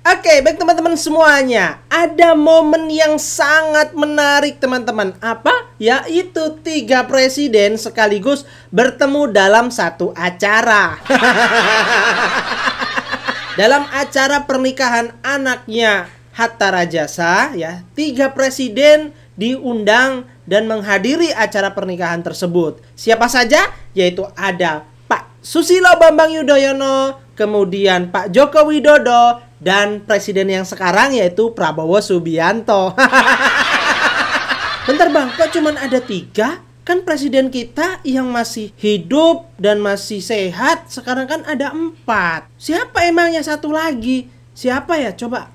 Oke, baik teman-teman semuanya. Ada momen yang sangat menarik teman-teman. Apa? Yaitu 3 presiden sekaligus bertemu dalam satu acara. Dalam acara pernikahan anaknya Hatta Rajasa, ya, 3 presiden diundang dan menghadiri acara pernikahan tersebut. Siapa saja? Yaitu ada Pak Susilo Bambang Yudhoyono, kemudian Pak Joko Widodo, dan presiden yang sekarang yaitu Prabowo Subianto. Bentar bang, kok cuman ada 3? Kan presiden kita yang masih hidup dan masih sehat sekarang kan ada 4. Siapa emangnya satu lagi? Siapa ya? Coba,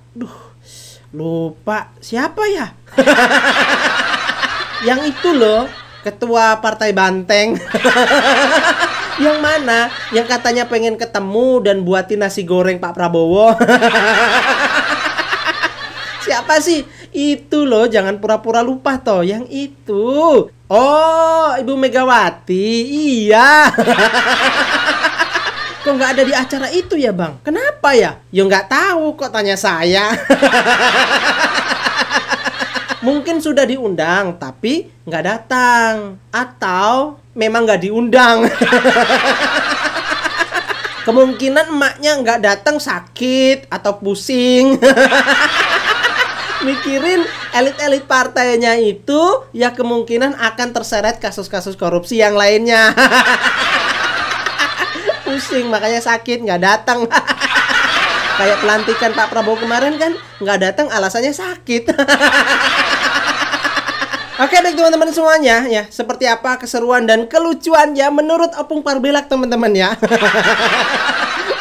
lupa. Siapa ya? Yang itu loh, ketua Partai Banteng. Yang mana? Yang katanya pengen ketemu dan buatin nasi goreng Pak Prabowo. Siapa sih? Itu loh, jangan pura-pura lupa toh. Yang itu. Oh, Ibu Megawati. Iya. Kok nggak ada di acara itu ya bang? Kenapa ya? Ya nggak tahu, kok tanya saya. Mungkin sudah diundang tapi nggak datang, atau memang nggak diundang. Kemungkinan emaknya nggak datang sakit atau pusing. Mikirin elit-elit partainya itu ya kemungkinan akan terseret kasus-kasus korupsi yang lainnya. Pusing makanya sakit nggak datang. Kayak pelantikan Pak Prabowo kemarin kan nggak datang alasannya sakit. Oke baik teman-teman semuanya ya, seperti apa keseruan dan kelucuannya menurut Opung Parbelak teman-teman ya.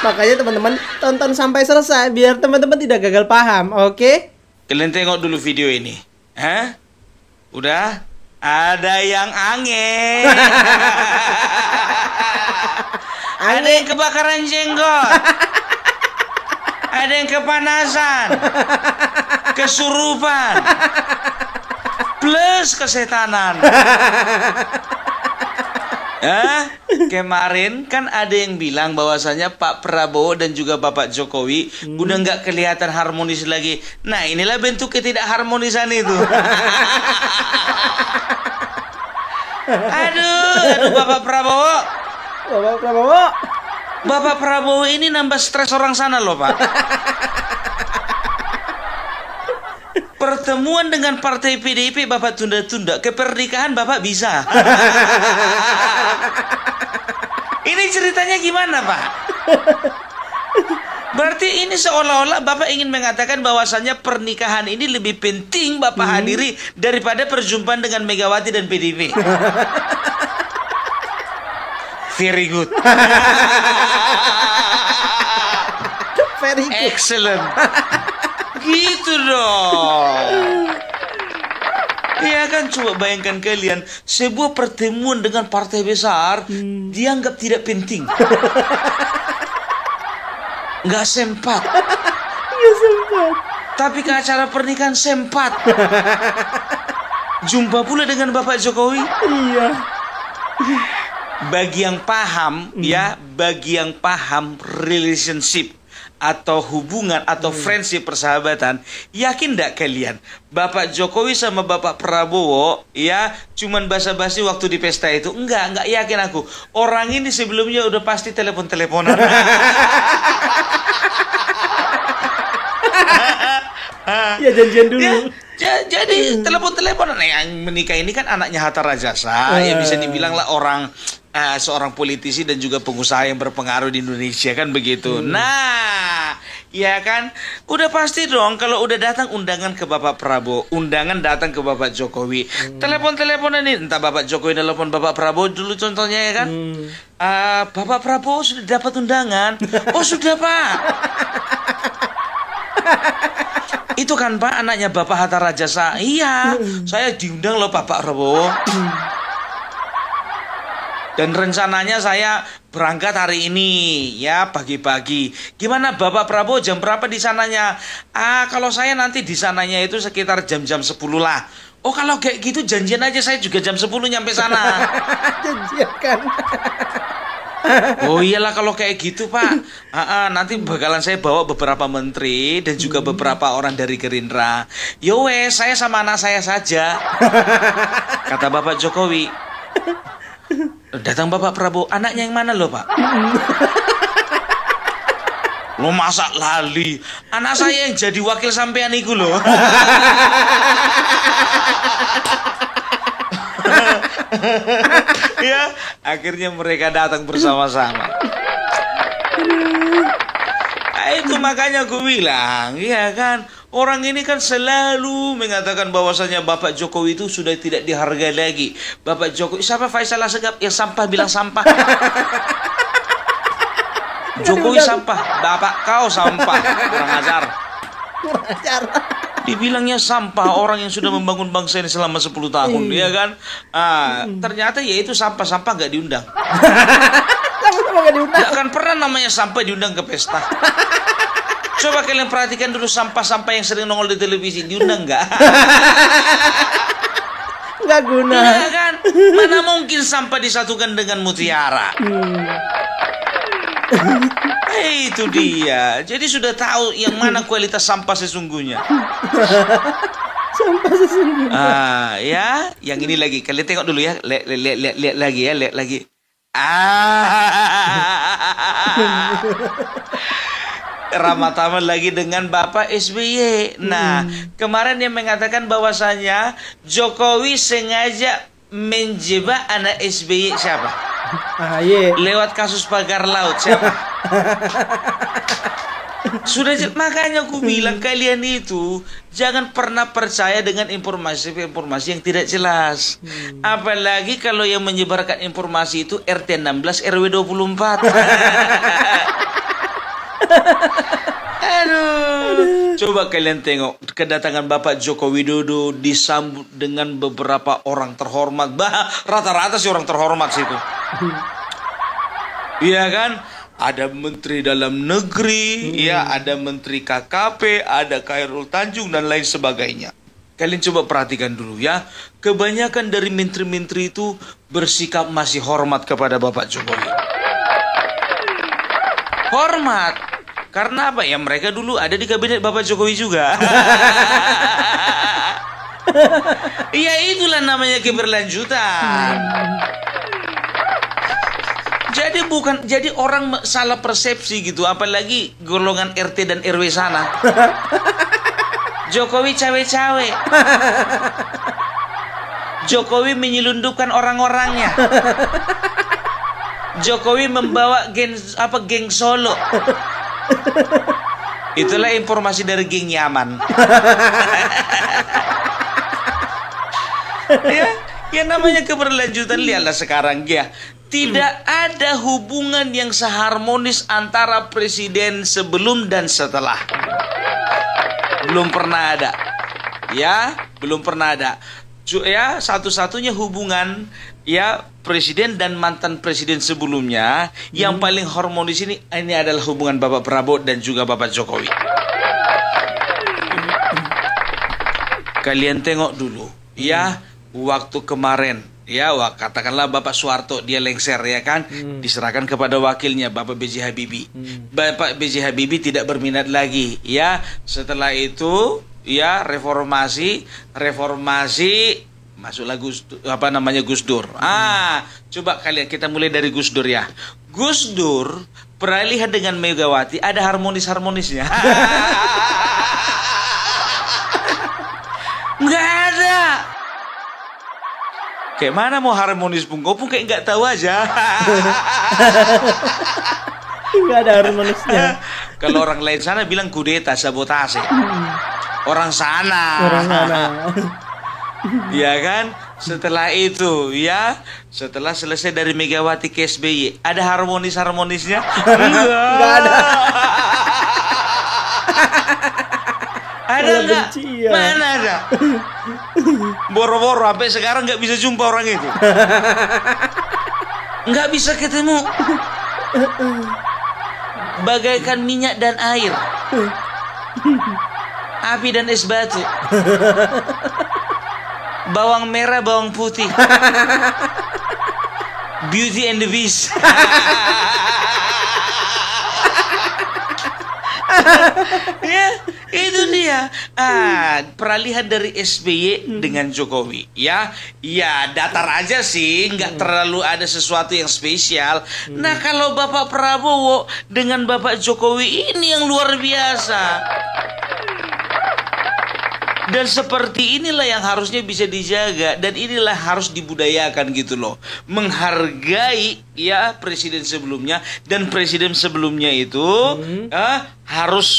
Makanya teman-teman tonton sampai selesai biar teman-teman tidak gagal paham, oke? Kalian tengok dulu video ini. Hah? Udah? Ada yang angin. Ada yang kebakaran jenggot. Ada yang kepanasan. Kesurupan. Plus kesetanan. Kemarin kan ada yang bilang bahwasanya Pak Prabowo dan juga Bapak Jokowi udah nggak kelihatan harmonis lagi. Nah inilah bentuk ketidakharmonisan itu. Aduh Bapak Prabowo. Bapak Prabowo ini nambah stres orang sana loh Pak. Pertemuan dengan partai PDIP Bapak tunda-tunda, ke pernikahan Bapak bisa. Ini ceritanya gimana Pak? Berarti ini seolah-olah Bapak ingin mengatakan bahwasannya pernikahan ini lebih penting Bapak hadiri daripada perjumpaan dengan Megawati dan PDIP. Very good. Very good. Excellent. Gitu dong. Ya kan, coba bayangkan kalian, sebuah pertemuan dengan partai besar dianggap tidak penting. Nggak sempat. Tapi ke acara pernikahan sempat. Jumpa pula dengan Bapak Jokowi. Iya. Bagi yang paham ya, bagi yang paham relationship atau hubungan atau friendship persahabatan, yakin nggak kalian Bapak Jokowi sama Bapak Prabowo ya cuman basa-basi waktu di pesta itu? Enggak yakin aku. Orang ini sebelumnya udah pasti telepon-teleponan. Ya janjian dulu. Jadi telepon-teleponan. Yang menikah ini kan anaknya Hatta Rajasa, ya bisa dibilang lah orang seorang politisi dan juga pengusaha yang berpengaruh di Indonesia kan begitu. Nah, ya kan, udah pasti dong kalau udah datang undangan ke Bapak Prabowo, undangan datang ke Bapak Jokowi. Telepon-teleponan ini, entah Bapak Jokowi telepon Bapak Prabowo dulu contohnya ya kan. Bapak Prabowo sudah dapat undangan. Oh sudah Pak. Itu kan Pak anaknya Bapak Hatta Rajasa. Iya, saya diundang loh Bapak Prabowo. Dan rencananya saya berangkat hari ini ya pagi-pagi. Gimana Bapak Prabowo jam berapa di sananya? Kalau saya nanti di sananya itu sekitar jam-jam 10 lah. Oh kalau kayak gitu janjian aja, saya juga jam 10 nyampe sana. Janjian kan. Oh iyalah kalau kayak gitu Pak. Nanti bakalan saya bawa beberapa menteri dan juga beberapa orang dari Gerindra. Yo wes, saya sama anak saya saja. Kata Bapak Jokowi. Datang Bapak Prabowo, anaknya yang mana loh Pak? Lo masa lali? Anak saya yang jadi wakil sampean iku loh. Ya, akhirnya mereka datang bersama-sama. Itu makanya aku bilang, ya kan, orang ini kan selalu mengatakan bahwasanya Bapak Jokowi itu sudah tidak dihargai lagi. Bapak Jokowi, siapa Faisal Asegaf yang sampah bilang sampah? Jokowi sampah, Bapak kau sampah, kurang ajar. Dibilangnya sampah orang yang sudah membangun bangsa ini selama 10 tahun, ya kan? Ternyata ya itu sampah-sampah gak diundang. Gak akan pernah namanya sampah diundang ke pesta. Coba kalian perhatikan dulu sampah-sampah yang sering nongol di televisi, diundang nggak? Nggak guna. Iya kan? Mana mungkin sampah disatukan dengan mutiara? Itu dia. Jadi sudah tahu yang mana kualitas sampah sesungguhnya. Sampah sesungguhnya. Ya, yang ini lagi. Kalian tengok dulu ya. Lihat lagi ya, lihat lagi. Ramah-tamah lagi dengan Bapak SBY. Nah, kemarin dia mengatakan bahwasanya Jokowi sengaja menjebak anak SBY siapa? Lewat kasus pagar laut siapa? Sudah makanya aku bilang kalian itu jangan pernah percaya dengan informasi-informasi yang tidak jelas. Apalagi kalau yang menyebarkan informasi itu RT 16 RW 24. Aduh. Coba kalian tengok kedatangan Bapak Joko Widodo disambut dengan beberapa orang terhormat. Rata-rata sih orang terhormat situ. Iya kan? Ada Menteri Dalam Negeri, ya, ada Menteri KKP, ada Khairul Tanjung dan lain sebagainya. Kalian coba perhatikan dulu ya. Kebanyakan dari menteri-menteri itu bersikap masih hormat kepada Bapak Jokowi. Hormat. Karena apa ya? Mereka dulu ada di kabinet Bapak Jokowi juga. Iya, itulah namanya keberlanjutan. Jadi orang salah persepsi gitu, apalagi golongan RT dan RW sana. Jokowi cawe-cawe. Jokowi menyelundupkan orang-orangnya. Jokowi membawa geng Solo. Itulah informasi dari geng Yaman. Ya namanya keberlanjutan. Lihatlah sekarang ya. Tidak ada hubungan yang seharmonis antara presiden sebelum dan setelah. Belum pernah ada. Ya, belum pernah ada. Ya, satu-satunya hubungan ya presiden dan mantan presiden sebelumnya yang paling harmonis ini adalah hubungan Bapak Prabowo dan juga Bapak Jokowi. Kalian tengok dulu ya, waktu kemarin ya, katakanlah Bapak Soeharto dia lengser ya kan, diserahkan kepada wakilnya Bapak B.J. Habibie. Bapak B.J. Habibie tidak berminat lagi ya. Setelah itu ya reformasi masuklah Gus Dur. Coba kalian kita mulai dari Gus Dur ya. Gus Dur peralihan dengan Megawati ada harmonisnya. Nggak ada. Kayak mana mau harmonis pun, kau pun kayak nggak tahu aja. Nggak ada harmonisnya. Kalau orang lain sana bilang kudeta, sabotase. Orang sana. Ya kan? Setelah itu ya, setelah selesai dari Megawati ke SBY, ada harmonisnya? Enggak ada. Ada nggak? Ya. Mana ada? Boro-boro sampai sekarang nggak bisa jumpa orang itu. Nggak bisa ketemu. Bagaikan minyak dan air, api dan es batu, bawang merah, bawang putih. Beauty and the Beast. Ya, itu dia. Peralihan dari SBY dengan Jokowi. Ya, datar aja sih, nggak terlalu ada sesuatu yang spesial. Nah, kalau Bapak Prabowo dengan Bapak Jokowi ini yang luar biasa. Dan seperti inilah yang harusnya bisa dijaga, dan inilah harus dibudayakan gitu loh. Menghargai ya presiden sebelumnya, dan presiden sebelumnya itu harus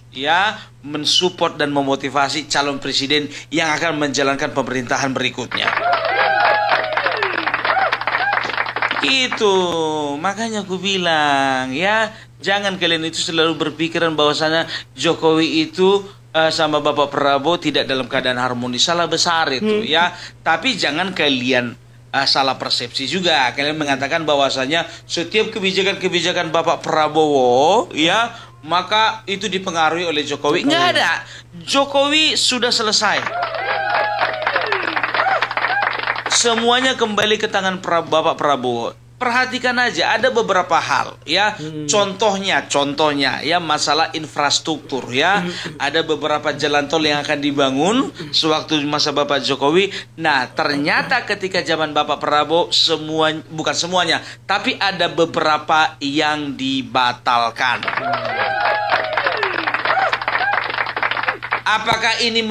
ya mensupport dan memotivasi calon presiden yang akan menjalankan pemerintahan berikutnya. Itu makanya aku bilang ya, jangan kalian itu selalu berpikiran bahwasanya Jokowi itu sama Bapak Prabowo tidak dalam keadaan harmonis. Salah besar itu ya. Tapi jangan kalian salah persepsi juga. Kalian mengatakan bahwasanya setiap kebijakan-kebijakan Bapak Prabowo ya, maka itu dipengaruhi oleh Jokowi. Nggak ada. Jokowi sudah selesai. Semuanya kembali ke tangan Bapak Prabowo. Perhatikan aja, ada beberapa hal ya. Contohnya ya, masalah infrastruktur ya. Ada beberapa jalan tol yang akan dibangun sewaktu masa Bapak Jokowi. Nah, ternyata ketika zaman Bapak Prabowo bukan semuanya, tapi ada beberapa yang dibatalkan. Apakah ini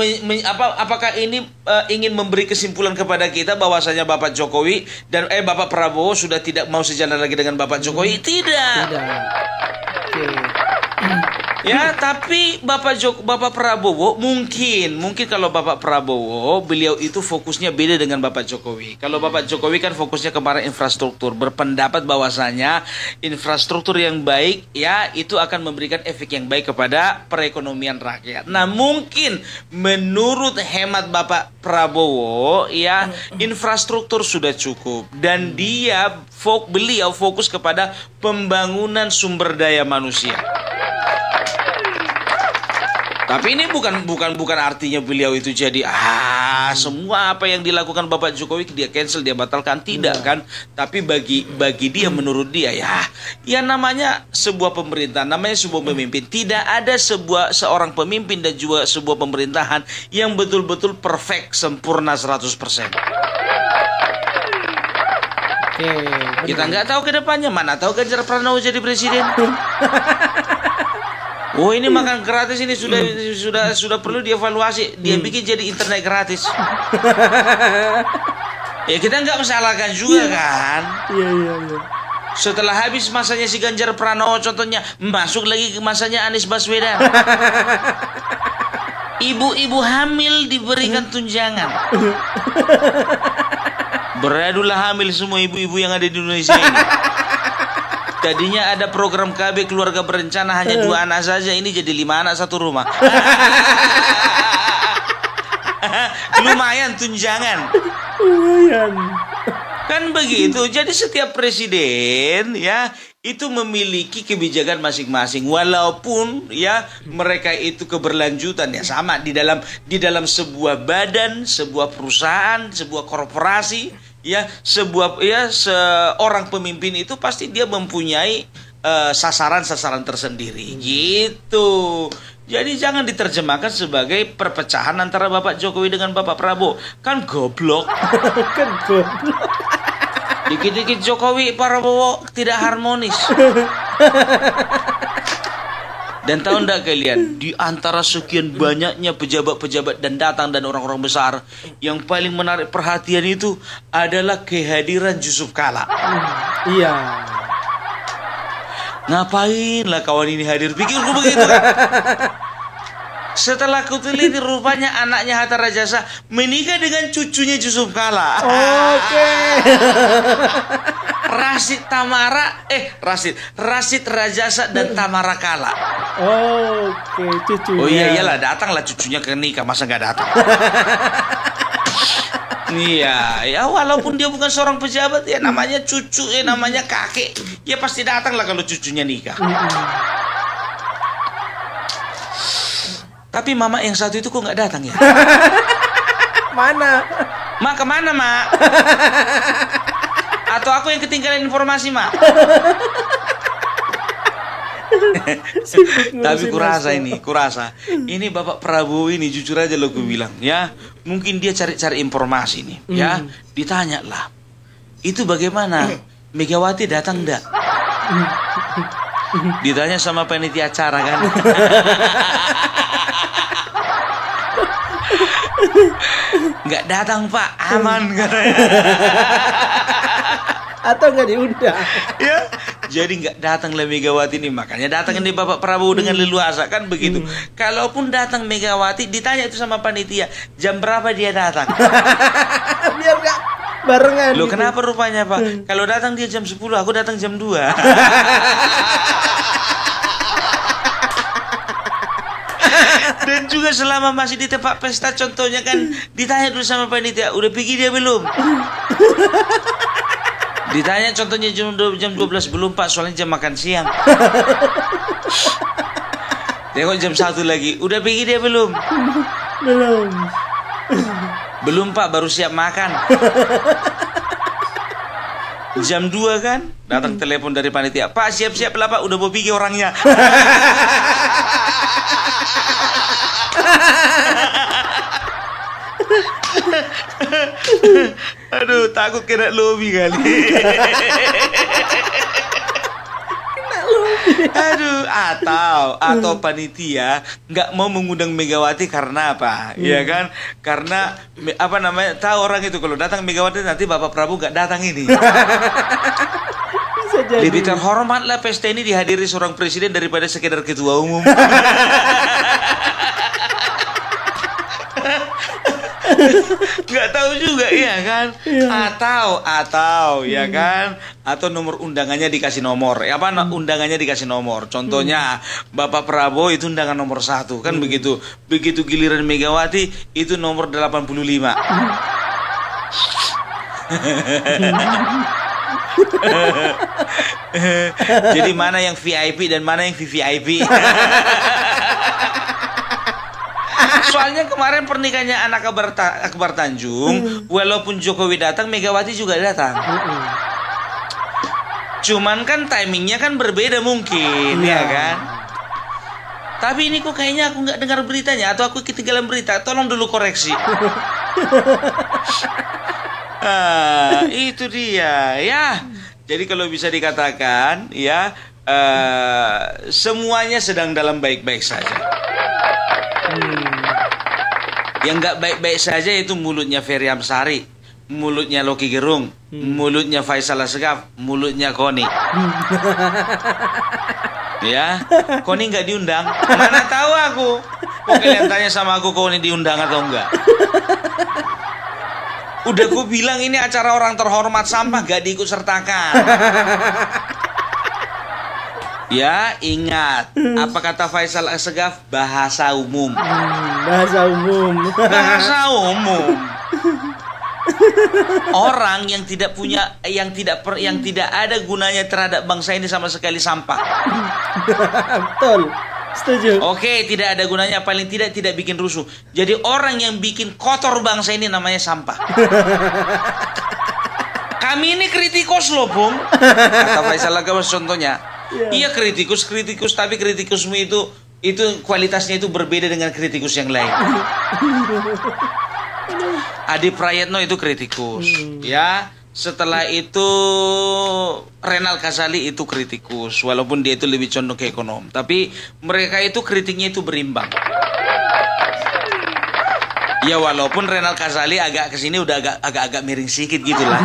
ingin memberi kesimpulan kepada kita bahwasanya Bapak Jokowi dan Bapak Prabowo sudah tidak mau sejalan lagi dengan Bapak Jokowi? Tidak. Ya, tapi Bapak Prabowo mungkin kalau Bapak Prabowo, beliau itu fokusnya beda dengan Bapak Jokowi. Kalau Bapak Jokowi kan fokusnya kemarin infrastruktur, berpendapat bahwasanya infrastruktur yang baik ya itu akan memberikan efek yang baik kepada perekonomian rakyat. Nah, mungkin menurut hemat Bapak Prabowo ya, infrastruktur sudah cukup dan beliau fokus kepada pembangunan sumber daya manusia. Tapi ini bukan artinya beliau itu jadi semua apa yang dilakukan Bapak Jokowi dia cancel, dia batalkan, tidak kan? Tapi bagi dia, menurut dia ya namanya sebuah pemerintahan, namanya sebuah pemimpin. Tidak ada seorang pemimpin dan juga sebuah pemerintahan yang betul-betul perfect, sempurna 100%. Kita nggak tahu ke depannya, mana tahu Ganjar Pranowo jadi presiden. Oh, ini makan gratis ini sudah perlu dievaluasi. Dia bikin jadi internet gratis. Ya kita nggak mesalahkan juga kan. Iya. Setelah habis masanya si Ganjar Pranowo contohnya, masuk lagi ke masanya Anies Baswedan. Ibu-ibu hamil diberikan tunjangan. Beradulah hamil semua ibu-ibu yang ada di Indonesia ini. Tadinya ada program KB keluarga berencana hanya 2 anak saja, ini jadi 5 anak 1 rumah. Lumayan tunjangan. Lumayan. Kan begitu. Jadi setiap presiden ya itu memiliki kebijakan masing-masing, walaupun ya mereka itu keberlanjutan ya sama di dalam sebuah badan, sebuah perusahaan, sebuah korporasi. Seorang pemimpin itu pasti dia mempunyai sasaran-sasaran tersendiri gitu. Jadi jangan diterjemahkan sebagai perpecahan antara Bapak Jokowi dengan Bapak Prabowo. Kan goblok. Dikit-dikit Jokowi Prabowo tidak harmonis. Dan tahu enggak kalian, di antara sekian banyaknya pejabat-pejabat dan datang dan orang-orang besar, yang paling menarik perhatian itu adalah kehadiran Yusuf Kala. Iya. Ngapain lah kawan ini hadir? Pikirku begitu kan? Setelah ku teliti, rupanya anaknya Hatta Rajasa menikah dengan cucunya Yusuf Kala. Oke. Rashid Rajasa dan Tamara Kala. Oke, cucunya. Oh iyalah, datanglah cucunya ke nikah, masa nggak datang? Iya, ya walaupun dia bukan seorang pejabat, ya namanya cucu, namanya kakek, ya pasti datanglah kalau cucunya nikah. Tapi mama yang satu itu kok nggak datang ya? Mana? Mak kemana mak? Atau aku yang ketinggalan informasi, Mak? Tapi kurasa ini Bapak Prabowo ini jujur aja lo gue bilang ya, mungkin dia cari-cari informasi nih ya, ditanya lah itu bagaimana Megawati datang enggak, ditanya sama panitia acara kan. Nggak datang Pak, aman katanya. Atau nggak diundang Ya, jadi nggak datang lah Megawati ini, makanya datang ini Bapak Prabowo dengan leluasa kan begitu. Kalaupun datang Megawati, ditanya itu sama panitia jam berapa dia datang. biar nggak barengan Loh gitu. kenapa rupanya Pak? Kalau datang dia jam 10, aku datang jam 2. Dan juga selama masih di tempat pesta, contohnya kan ditanya dulu sama panitia, udah pergi dia belum? Ditanya contohnya jam 12 belum Pak, soalnya jam makan siang. Tengok jam 1 lagi, udah pergi dia belum? Belum. Belum Pak, baru siap makan. Jam 2 kan, datang telepon dari panitia, Pak siap-siap lah Pak, udah mau pergi orangnya. Aduh, takut kena lobby kali. Aduh, atau panitia nggak mau mengundang Megawati karena apa? Ya kan? Karena apa namanya? Tahu orang itu kalau datang Megawati nanti Bapak Prabowo nggak datang ini. Bisa jadi. Lebih terhormat lah pesta ini dihadiri seorang presiden daripada sekedar ketua umum. Nggak tahu juga ya kan, atau ya kan, atau nomor undangannya dikasih nomor, apa undangannya dikasih nomor. Contohnya Bapak Prabowo itu undangan nomor 1 kan begitu, begitu giliran Megawati itu nomor 85. Jadi mana yang VIP dan mana yang VVIP? Soalnya kemarin pernikahannya anak Akbar Tanjung, walaupun Jokowi datang, Megawati juga datang. Cuman kan timingnya kan berbeda mungkin, ya kan? Tapi ini kok kayaknya aku nggak dengar beritanya, atau aku ketinggalan berita. Tolong dulu koreksi. Itu dia, ya. Jadi kalau bisa dikatakan, ya, semuanya sedang dalam baik-baik saja. Yang nggak baik-baik saja itu mulutnya Ferry Amsari, mulutnya Loki Gerung, mulutnya Faisal Asgaf, mulutnya Koni. Ya, Koni nggak diundang. Mana tahu aku. Kok kalian tanya sama aku Koni diundang atau enggak? Udah gue bilang ini acara orang terhormat, sampah gak diikut sertakan. Ya, ingat, apa kata Faisal Asgaf? Bahasa umum. Bahasa umum. Bahasa umum. Orang yang tidak punya, yang tidak ada gunanya terhadap bangsa ini sama sekali sampah. Betul. Setuju. Oke, tidak ada gunanya, paling tidak bikin rusuh. Jadi orang yang bikin kotor bangsa ini namanya sampah. Kami ini kritikus loh, Bung. Kata Faisal Asgaf contohnya. Iya kritikus, tapi kritikusmu itu kualitasnya itu berbeda dengan kritikus yang lain. Adi Prayetno itu kritikus, ya. Setelah itu Renal Kasali itu kritikus, walaupun dia itu lebih condong ke ekonom. Tapi mereka itu kritiknya itu berimbang. Ya walaupun Renal Kasali agak kesini udah agak miring sedikit gitulah.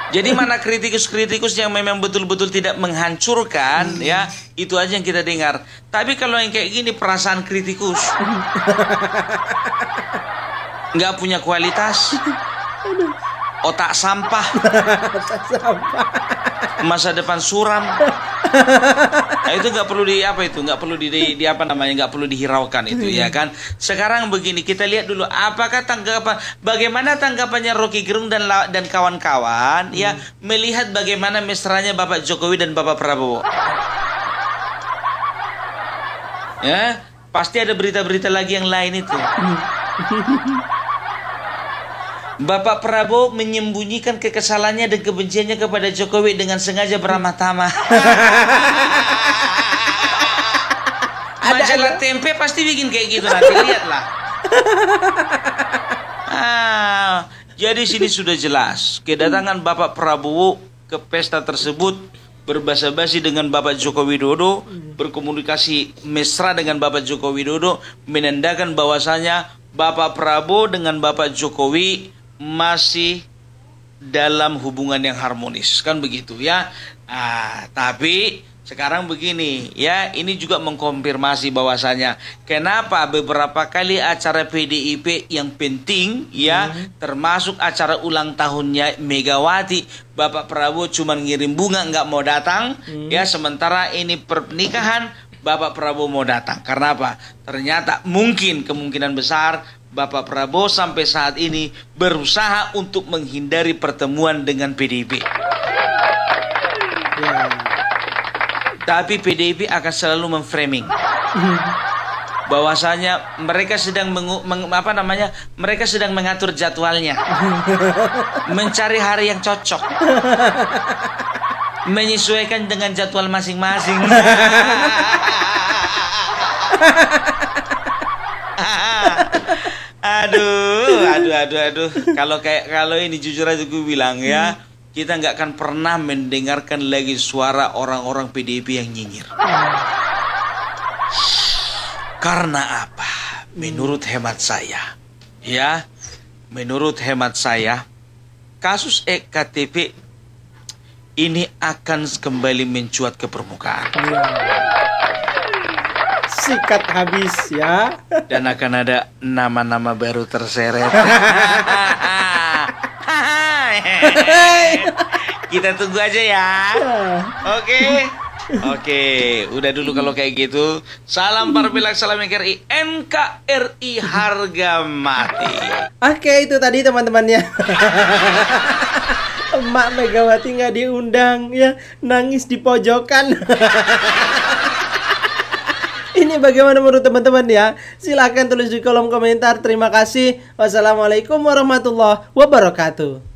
Jadi mana kritikus-kritikus yang memang betul-betul tidak menghancurkan, ya itu aja yang kita dengar. Tapi kalau yang kayak gini perasaan kritikus, nggak punya kualitas, otak sampah, masa depan suram. Nah, itu nggak perlu nggak perlu dihiraukan itu, ya kan. Sekarang begini, kita lihat dulu apakah bagaimana tanggapannya Rocky Gerung dan kawan-kawan ya melihat bagaimana mesranya Bapak Jokowi dan Bapak Prabowo. Ya, pasti ada berita-berita lagi yang lain itu. Bapak Prabowo menyembunyikan kekesalannya dan kebenciannya kepada Jokowi dengan sengaja beramah tamah. Majalah Tempe pasti bikin kayak gitu, nanti lihatlah. Jadi sini sudah jelas kedatangan Bapak Prabowo ke pesta tersebut berbasa-basi dengan Bapak Joko Widodo, berkomunikasi mesra dengan Bapak Joko Widodo, menandakan bahwasanya Bapak Prabowo dengan Bapak Jokowi masih dalam hubungan yang harmonis, kan begitu ya. Tapi sekarang begini ya, ini juga mengkonfirmasi bahwasanya kenapa beberapa kali acara PDIP yang penting ya, termasuk acara ulang tahunnya Megawati, Bapak Prabowo cuma ngirim bunga nggak mau datang ya, sementara ini pernikahan Bapak Prabowo mau datang. Karena apa? Ternyata kemungkinan besar Bapak Prabowo sampai saat ini berusaha untuk menghindari pertemuan dengan PDIP. Tapi PDIP akan selalu memframing bahwasanya mereka sedang mereka sedang mengatur jadwalnya, mencari hari yang cocok, menyesuaikan dengan jadwal masing-masing. Aduh. Kalau ini jujur aja gue bilang ya, kita nggak akan pernah mendengarkan lagi suara orang-orang PDIP yang nyinyir. Karena apa? Menurut hemat saya, kasus EKTP ini akan kembali mencuat ke permukaan. Sikat habis ya. Dan akan ada nama-nama baru terseret. Kita tunggu aja ya. Oke, udah dulu kalau kayak gitu. Salam Parbilak, salam NKRI, NKRI harga mati. Oke, itu tadi teman-temannya. Emak Megawati nggak diundang ya, nangis di pojokan. Ini bagaimana menurut teman-teman ya? Silahkan tulis di kolom komentar. Terima kasih. Wassalamualaikum warahmatullahi wabarakatuh.